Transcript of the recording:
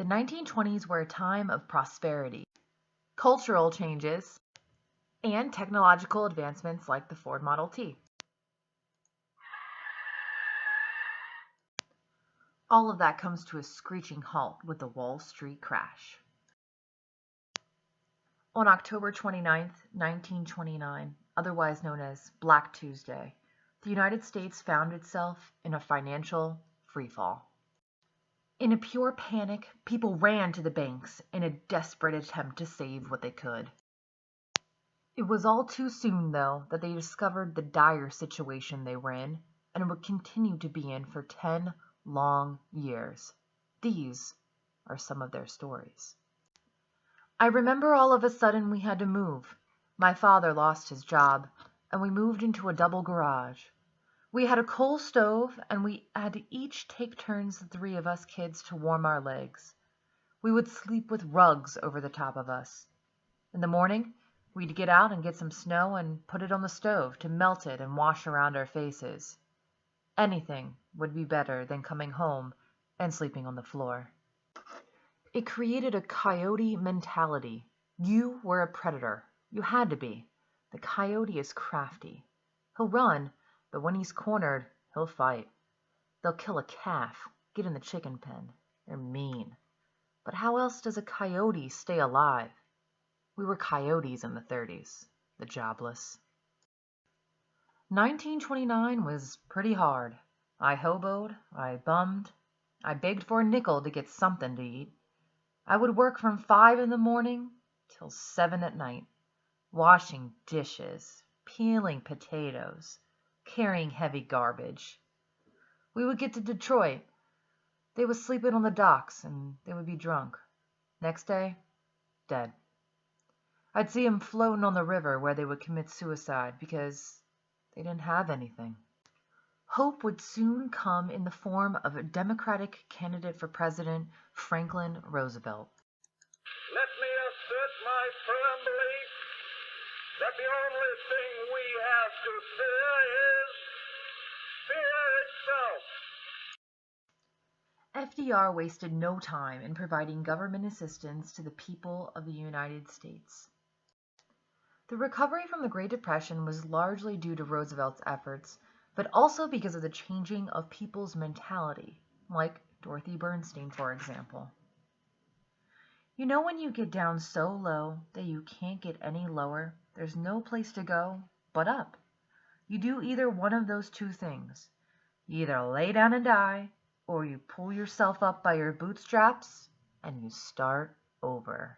The 1920s were a time of prosperity, cultural changes, and technological advancements like the Ford Model T. All of that comes to a screeching halt with the Wall Street crash. On October 29, 1929, otherwise known as Black Tuesday, the United States found itself in a financial freefall. In a pure panic, people ran to the banks in a desperate attempt to save what they could. It was all too soon, though, that they discovered the dire situation they were in and would continue to be in for 10 long years. These are some of their stories. I remember all of a sudden we had to move. My father lost his job, and we moved into a double garage. We had a coal stove, and we had to each take turns, the three of us kids, to warm our legs. We would sleep with rugs over the top of us. In the morning, we'd get out and get some snow and put it on the stove to melt it and wash around our faces. Anything would be better than coming home and sleeping on the floor. It created a coyote mentality. You were a predator. You had to be. The coyote is crafty. He'll run, but when he's cornered, he'll fight. They'll kill a calf, get in the chicken pen. They're mean. But how else does a coyote stay alive? We were coyotes in the 30s, the jobless. 1929 was pretty hard. I hoboed, I bummed, I begged for a nickel to get something to eat. I would work from 5 in the morning till 7 at night, washing dishes, peeling potatoes, carrying heavy garbage. We would get to Detroit. They would sleep in on the docks, and they would be drunk. Next day, dead. I'd see them floating on the river where they would commit suicide because they didn't have anything. Hope would soon come in the form of a Democratic candidate for president, Franklin Roosevelt. Let me assert my firm belief that the only thing we have to fear is fear itself. FDR wasted no time in providing government assistance to the people of the United States. The recovery from the Great Depression was largely due to Roosevelt's efforts, but also because of the changing of people's mentality, like Dorothy Bernstein, for example. You know when you get down so low that you can't get any lower, there's no place to go but up. You do either one of those two things. You either lay down and die, or you pull yourself up by your bootstraps and you start over.